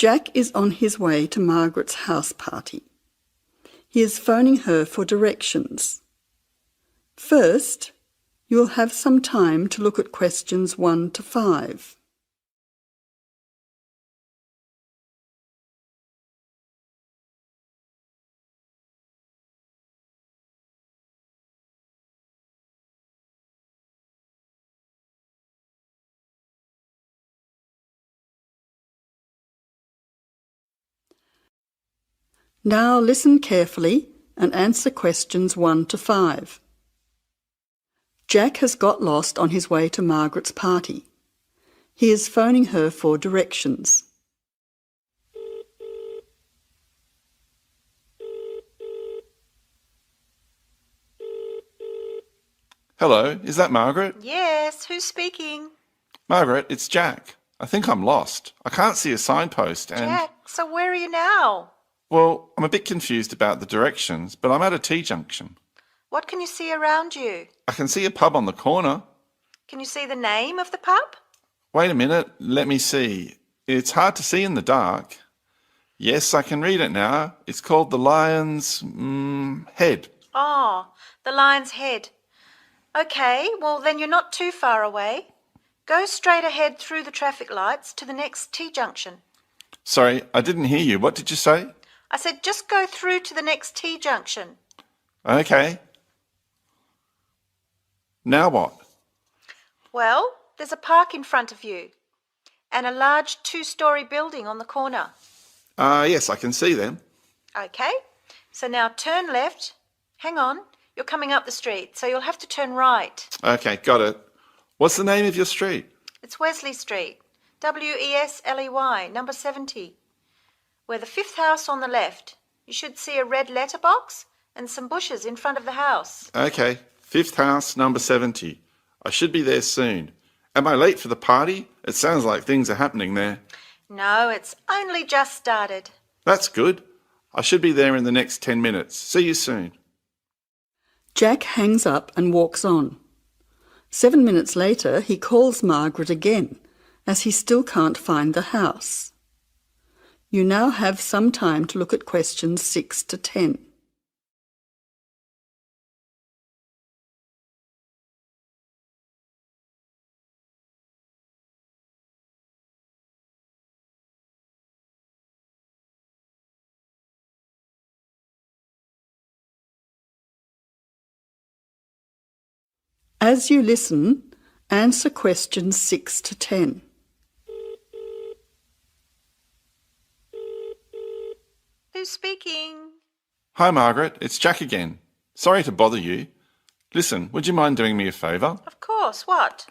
Jack is on his way to Margaret's house party. He is phoning her for directions. First, you will have some time to look at questions 1 to 5. Now listen carefully and answer questions 1 to 5. Jack has got lost on his way to Margaret's party. He is phoning her for directions. Hello, is that Margaret? Yes, who's speaking? Margaret, it's Jack. I think I'm lost. I can't see a signpost and... Jack, so where are you now? Well, I'm a bit confused about the directions, but I'm at a T-junction. What can you see around you? I can see a pub on the corner. Can you see the name of the pub? Wait a minute, let me see. It's hard to see in the dark. Yes, I can read it now. It's called the Lion's Head. Oh, the Lion's Head. Okay, well then you're not too far away. Go straight ahead through the traffic lights to the next T-junction. Sorry, I didn't hear you. What did you say? I said just go through to the next T-junction. Okay. Now what? Well, there's a park in front of you and a large 2-storey building on the corner. Yes, I can see them. Okay, so now turn left. Hang on, you're coming up the street, so you'll have to turn right. Okay, got it. What's the name of your street? It's Wesley Street, Wesley, number 70. We're the 5th house on the left. You should see a red letterbox and some bushes in front of the house. Okay, 5th house, number 70. I should be there soon. Am I late for the party? It sounds like things are happening there. No, it's only just started. That's good. I should be there in the next 10 minutes. See you soon. Jack hangs up and walks on. 7 minutes later, he calls Margaret again, as he still can't find the house. You now have some time to look at questions 6 to 10. As you listen, answer questions 6 to 10. Who's speaking? Hi, Margaret. It's Jack again. Sorry to bother you. Listen, would you mind doing me a favour? Of course, what?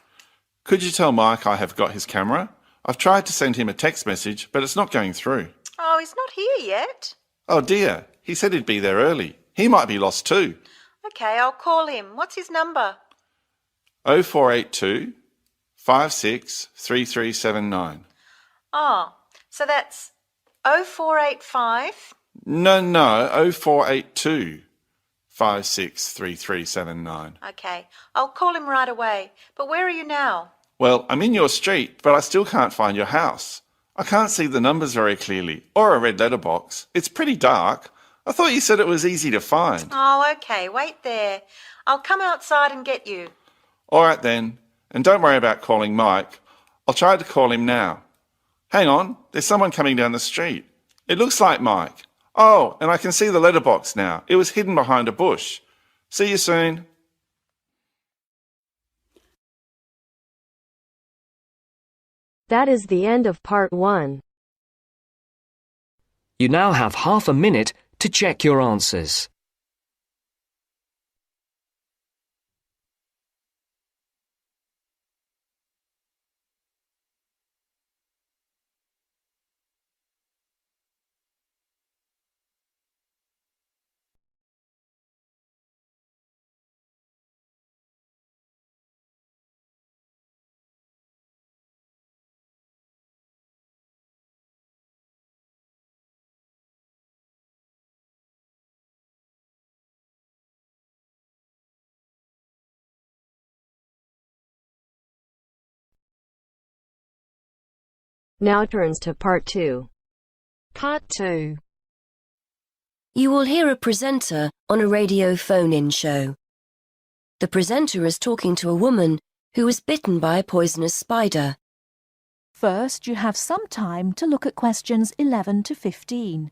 Could you tell Mike I have got his camera? I've tried to send him a text message, but it's not going through. Oh, he's not here yet. Oh dear, he said he'd be there early. He might be lost too. Okay, I'll call him. What's his number? 0482 563379. Oh, so that's 0485. No, 0482 563379. Okay, I'll call him right away. But where are you now? Well, I'm in your street, but I still can't find your house. I can't see the numbers very clearly, or a red letterbox. It's pretty dark. I thought you said it was easy to find. Oh, okay, wait there. I'll come outside and get you. All right then, and don't worry about calling Mike. I'll try to call him now. Hang on, there's someone coming down the street. It looks like Mike. Oh, and I can see the letterbox now. It was hidden behind a bush. See you soon. That is the end of part 1. You now have half a minute to check your answers. Now turns to part 2. Part 2. You will hear a presenter on a radio phone-in show. The presenter is talking to a woman who was bitten by a poisonous spider. First, you have some time to look at questions 11 to 15.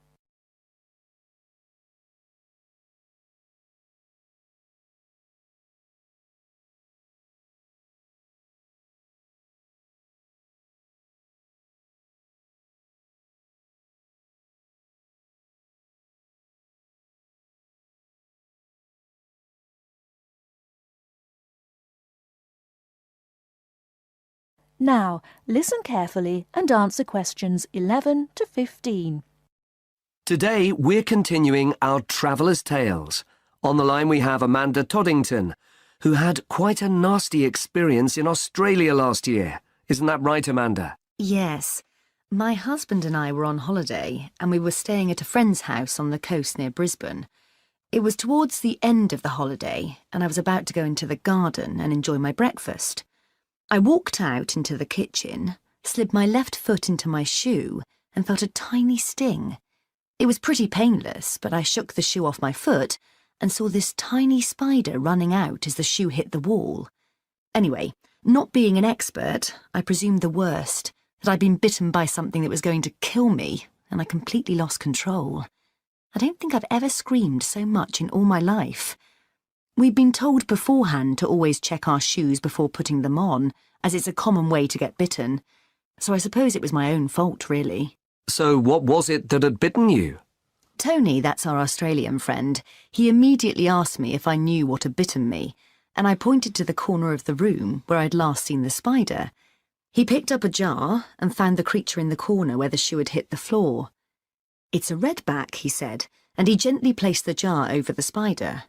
Now, listen carefully and answer questions 11 to 15. Today, we're continuing our Traveller's Tales. On the line we have Amanda Toddington, who had quite a nasty experience in Australia last year. Isn't that right, Amanda? Yes. My husband and I were on holiday and we were staying at a friend's house on the coast near Brisbane. It was towards the end of the holiday and I was about to go into the garden and enjoy my breakfast. I walked out into the kitchen, slid my left foot into my shoe and felt a tiny sting. It was pretty painless, but I shook the shoe off my foot and saw this tiny spider running out as the shoe hit the wall. Anyway, not being an expert, I presumed the worst, that I'd been bitten by something that was going to kill me, and I completely lost control. I don't think I've ever screamed so much in all my life. We'd been told beforehand to always check our shoes before putting them on, as it's a common way to get bitten. So I suppose it was my own fault, really. So what was it that had bitten you? Tony, that's our Australian friend, he immediately asked me if I knew what had bitten me, and I pointed to the corner of the room where I'd last seen the spider. He picked up a jar and found the creature in the corner where the shoe had hit the floor. "It's a redback," he said, and he gently placed the jar over the spider.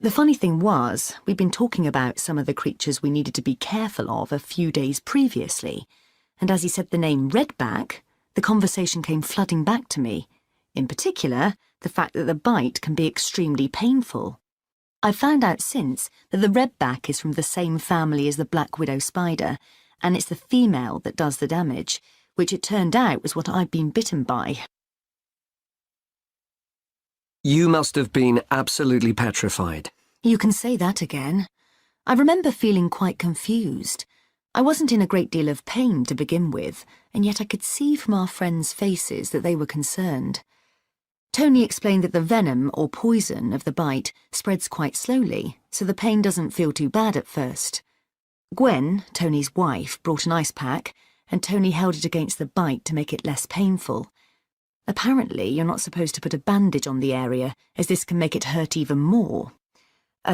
The funny thing was, we'd been talking about some of the creatures we needed to be careful of a few days previously, and as he said the name redback, the conversation came flooding back to me. In particular, the fact that the bite can be extremely painful. I've found out since that the redback is from the same family as the black widow spider, and it's the female that does the damage, which it turned out was what I'd been bitten by. You must have been absolutely petrified. You can say that again. I remember feeling quite confused. I wasn't in a great deal of pain to begin with, and yet I could see from our friends' faces that they were concerned. Tony explained that the venom or poison of the bite spreads quite slowly, so the pain doesn't feel too bad at first. Gwen, Tony's wife, brought an ice pack, and Tony held it against the bite to make it less painful. Apparently, you're not supposed to put a bandage on the area, as this can make it hurt even more.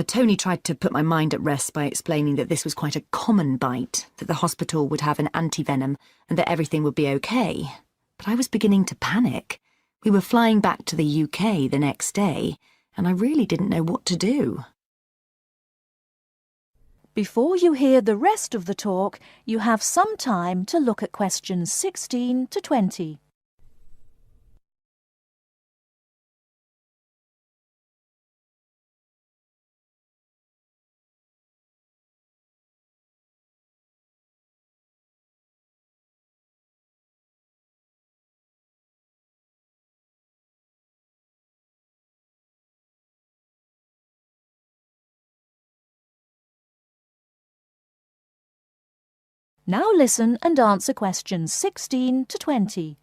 Tony tried to put my mind at rest by explaining that this was quite a common bite, that the hospital would have an antivenom, and that everything would be okay. But I was beginning to panic. We were flying back to the UK the next day, and I really didn't know what to do. Before you hear the rest of the talk, you have some time to look at questions 16 to 20. Now listen and answer questions 16 to 20.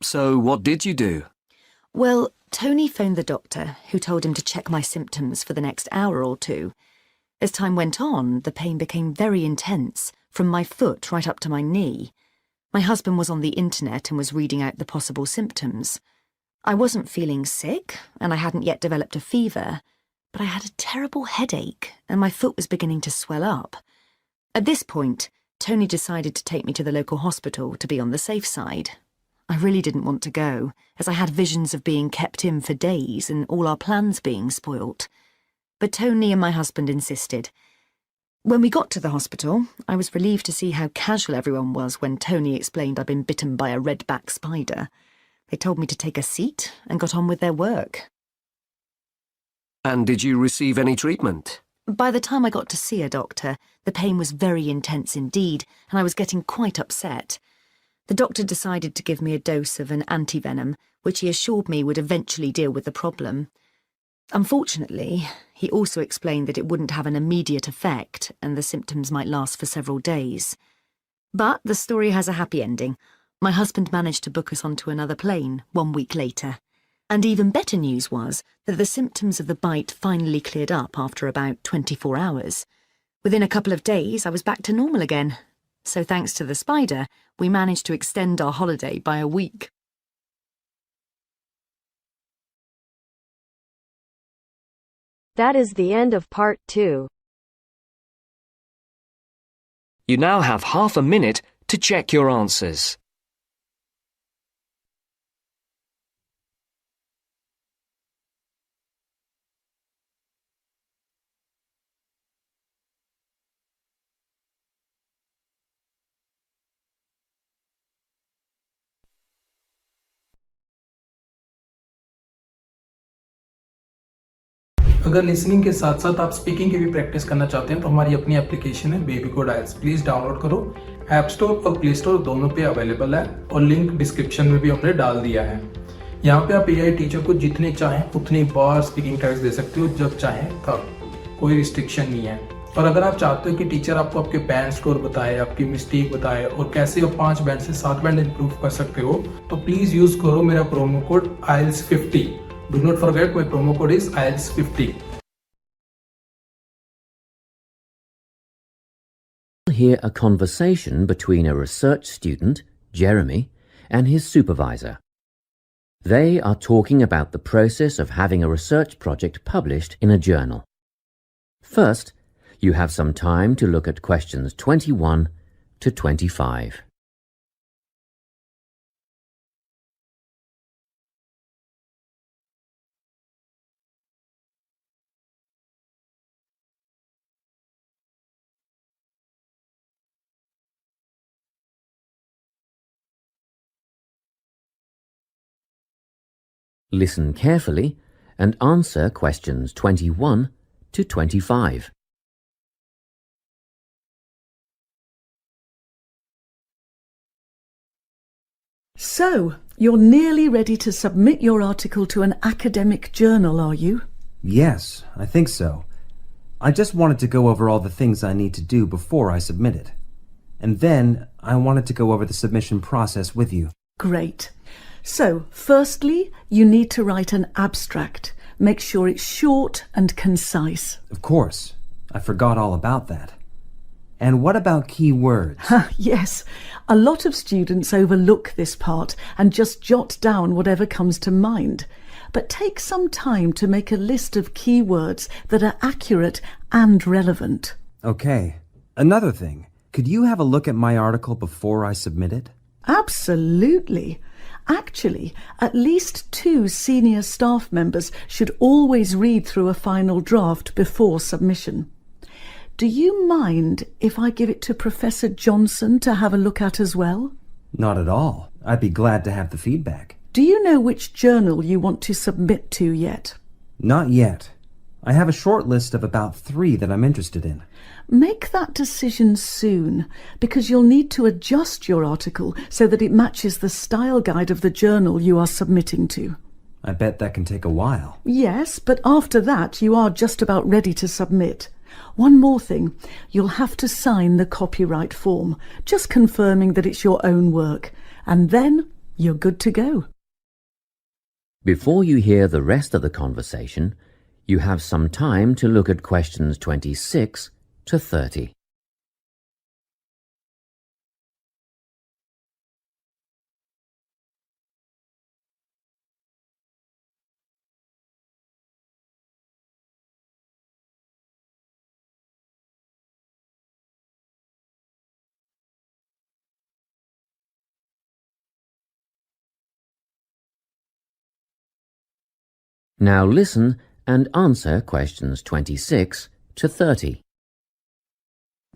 So what did you do? Well, Tony phoned the doctor, who told him to check my symptoms for the next hour or two. As time went on, the pain became very intense, from my foot right up to my knee. My husband was on the internet and was reading out the possible symptoms. I wasn't feeling sick, and I hadn't yet developed a fever, but I had a terrible headache, and my foot was beginning to swell up. At this point, Tony decided to take me to the local hospital to be on the safe side. I really didn't want to go, as I had visions of being kept in for days and all our plans being spoilt. But Tony and my husband insisted. When we got to the hospital, I was relieved to see how casual everyone was when Tony explained I'd been bitten by a redback spider. They told me to take a seat and got on with their work. And did you receive any treatment? By the time I got to see a doctor, the pain was very intense indeed, and I was getting quite upset. The doctor decided to give me a dose of an antivenom, which he assured me would eventually deal with the problem. Unfortunately, he also explained that it wouldn't have an immediate effect and the symptoms might last for several days. But the story has a happy ending. My husband managed to book us onto another plane 1 week later. And even better news was that the symptoms of the bite finally cleared up after about 24 hours. Within a couple of days, I was back to normal again. So thanks to the spider, we managed to extend our holiday by a week. That is the end of part 2. You now have half a minute to check your answers. अगर listening के साथ साथ आप speaking की भी practice करना चाहते हैं तो हमारी अपनी एप्लीकेशन है बेबी कोड आइल्स, प्लीज डाउनलोड करो। ऐप स्टोर और प्ले स्टोर दोनों पे अवेलेबल है और लिंक डिस्क्रिप्शन में भी हमने डाल दिया है। यहाँ पे आप एआई टीचर को जितने चाहें उतनी बार स्पीकिंग टेस्ट दे सकते हो, जब चाहें तब, कोई रिस्ट्रिक्शन नहीं है। और अगर आप चाहते हो कि टीचर आपको आपके बैंड स्कोर बताए, आपकी मिस्टेक बताए और कैसे आप 5 बैंड से 7 बैंड इंप्रूव कर सकते हो, तो प्लीज यूज करो मेरा promo code IELTS50। Do not forget my promo code is IELTS50। Hear a conversation between a research student, Jeremy, and his supervisor. They are talking about the process of having a research project published in a journal. First, you have some time to look at questions 21 to 25. Listen carefully and answer questions 21 to 25. So, you're nearly ready to submit your article to an academic journal, are you? Yes, I think so. I just wanted to go over all the things I need to do before I submit it. And then I wanted to go over the submission process with you. Great. So, firstly, you need to write an abstract. Make sure it's short and concise. Of course. I forgot all about that. And what about key words? Yes, a lot of students overlook this part and just jot down whatever comes to mind. But take some time to make a list of keywords that are accurate and relevant. Okay. Another thing. Could you have a look at my article before I submit it? Absolutely. Actually, at least 2 senior staff members should always read through a final draft before submission. Do you mind if I give it to Professor Johnson to have a look at as well? Not at all. I'd be glad to have the feedback. Do you know which journal you want to submit to yet? Not yet. I have a short list of about 3 that I'm interested in. Make that decision soon, because you'll need to adjust your article so that it matches the style guide of the journal you are submitting to. I bet that can take a while. Yes, but after that you are just about ready to submit. One more thing, you'll have to sign the copyright form, just confirming that it's your own work, and then you're good to go. Before you hear the rest of the conversation, you have some time to look at questions 26 to 30. Now listen and answer questions 26 to 30.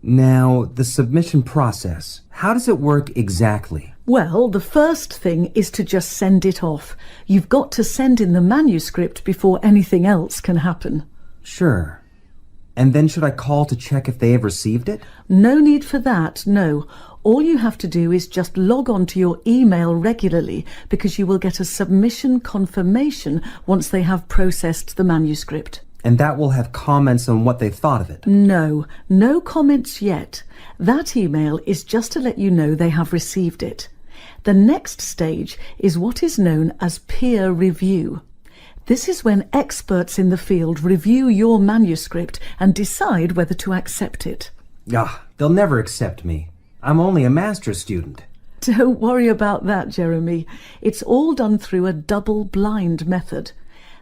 Now, the submission process. How does it work exactly? Well, the first thing is to just send it off. You've got to send in the manuscript before anything else can happen. Sure. And then should I call to check if they have received it? No need for that, no. All you have to do is just log on to your email regularly, because you will get a submission confirmation once they have processed the manuscript. And that will have comments on what they thought of it? No comments yet. That email is just to let you know they have received it. The next stage is what is known as peer review. This is when experts in the field review your manuscript and decide whether to accept it. They'll never accept me. I'm only a master's student. Don't worry about that, Jeremy. It's all done through a double-blind method.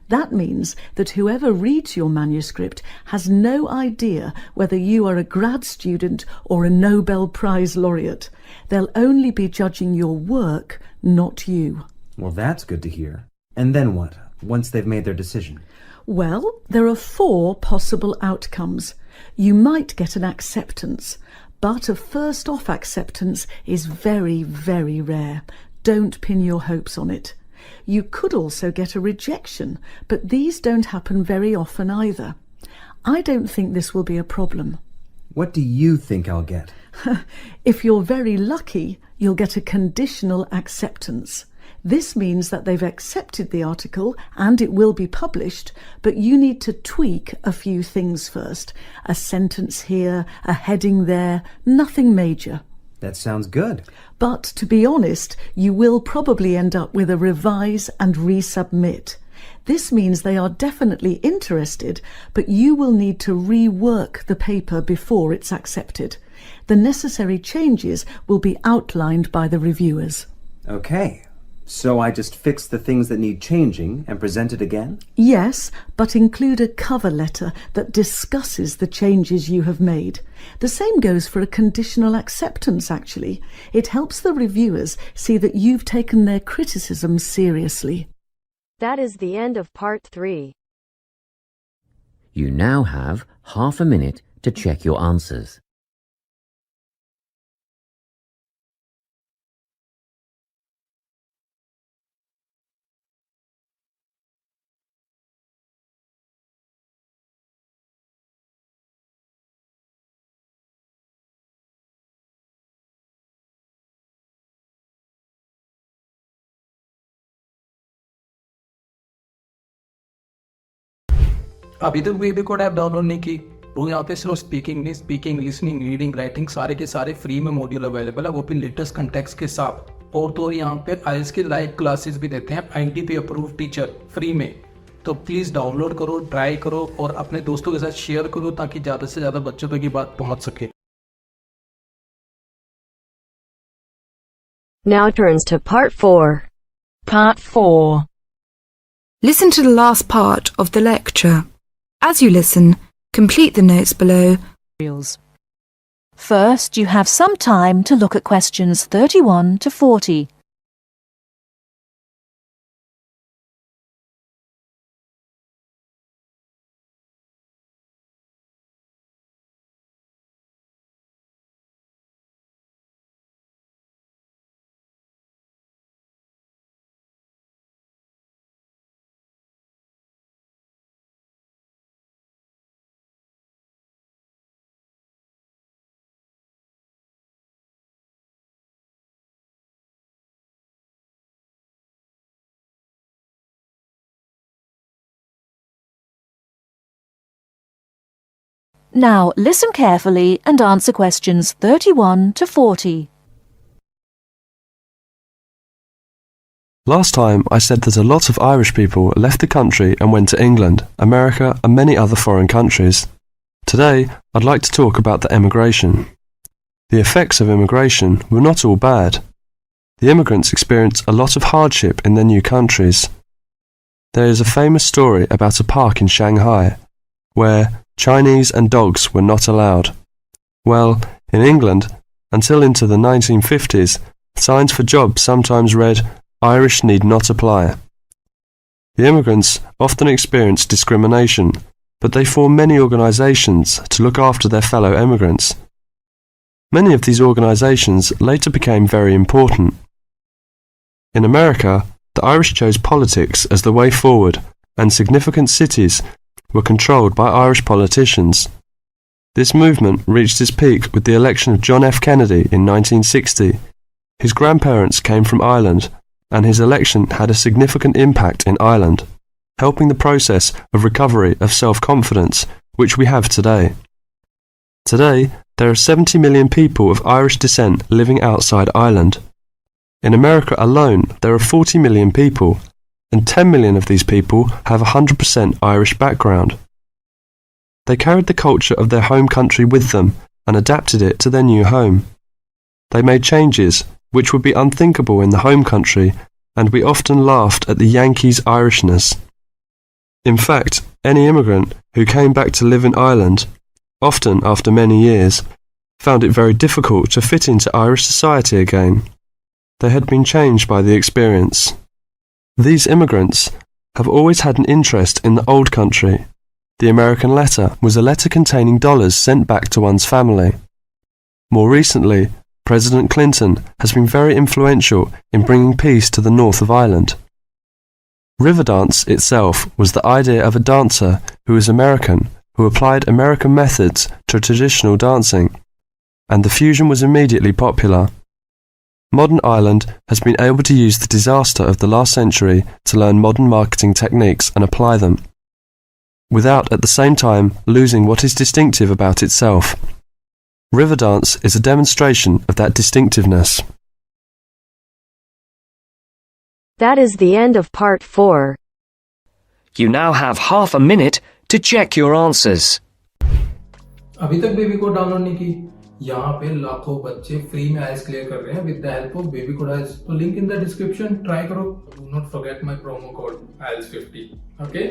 That means that whoever reads your manuscript has no idea whether you are a grad student or a Nobel Prize laureate. They'll only be judging your work, not you. Well, that's good to hear. And then what, once they've made their decision? Well, there are 4 possible outcomes. You might get an acceptance, but a first-off acceptance is very, very rare. Don't pin your hopes on it. You could also get a rejection, but these don't happen very often either. I don't think this will be a problem. What do you think I'll get? If you're very lucky, you'll get a conditional acceptance. This means that they've accepted the article and it will be published, but you need to tweak a few things first. A sentence here, a heading there, nothing major. That sounds good. But to be honest, you will probably end up with a revise and resubmit. This means they are definitely interested, but you will need to rework the paper before it's accepted. The necessary changes will be outlined by the reviewers. Okay. So I just fix the things that need changing and present it again? Yes, but include a cover letter that discusses the changes you have made. The same goes for a conditional acceptance, actually. It helps the reviewers see that you've taken their criticism seriously. That is the end of part 3. You now have half a minute to check your answers. अभी तक baby code app download नहीं की तो यहाँ पे सिर्फ speaking listening reading writing सारे के सारे फ्री में मॉड्यूल अवेलेबल है, वो भी लेटेस्ट कंटेक्स्ट के साथ। और तो यहाँ पे आईएलटीएस की लाइव क्लासेस भी देते हैं आईटीपी अप्रूव्ड टीचर फ्री में। तो प्लीज डाउनलोड करो, ट्राई करो और अपने दोस्तों के साथ शेयर करो ताकि ज्यादा से ज्यादा बच्चों तक ये बात पहुंच सके। Now turns to part 4. Part 4. Listen to the last part of the lecture. As you listen, complete the notes below. First, you have some time to look at questions 31 to 40. Now listen carefully and answer questions 31 to 40. Last time I said that a lot of Irish people left the country and went to England, America and many other foreign countries. Today I'd like to talk about the emigration. The effects of immigration were not all bad. The immigrants experienced a lot of hardship in their new countries. There is a famous story about a park in Shanghai where Chinese and dogs were not allowed. Well, in England, until into the 1950s, signs for jobs sometimes read, "Irish need not apply." The immigrants often experienced discrimination, but they formed many organisations to look after their fellow immigrants. Many of these organisations later became very important. In America, the Irish chose politics as the way forward, and significant cities were controlled by Irish politicians. This movement reached its peak with the election of John F. Kennedy in 1960. His grandparents came from Ireland, and his election had a significant impact in Ireland, helping the process of recovery of self-confidence which we have today. Today, there are 70 million people of Irish descent living outside Ireland. In America alone, there are 40 million people, and 10 million of these people have a 100% Irish background. They carried the culture of their home country with them and adapted it to their new home. They made changes which would be unthinkable in the home country, and we often laughed at the Yankees' Irishness. In fact, any immigrant who came back to live in Ireland, often after many years, found it very difficult to fit into Irish society again. They had been changed by the experience. These immigrants have always had an interest in the old country. The American letter was a letter containing dollars sent back to one's family. More recently, President Clinton has been very influential in bringing peace to the north of Ireland. Riverdance itself was the idea of a dancer who was American, who applied American methods to traditional dancing, and the fusion was immediately popular. Modern Ireland has been able to use the disaster of the last century to learn modern marketing techniques and apply them, without at the same time losing what is distinctive about itself. Riverdance is a demonstration of that distinctiveness. That is the end of part 4. You now have half a minute to check your answers. अभी तक baby code download नहीं की? यहाँ पे लाखों बच्चे free में आइल्स clear कर रहे हैं with the help of baby code IELTS. तो link in the description. Try करो. Do not forget my promo code IELTS50. Okay.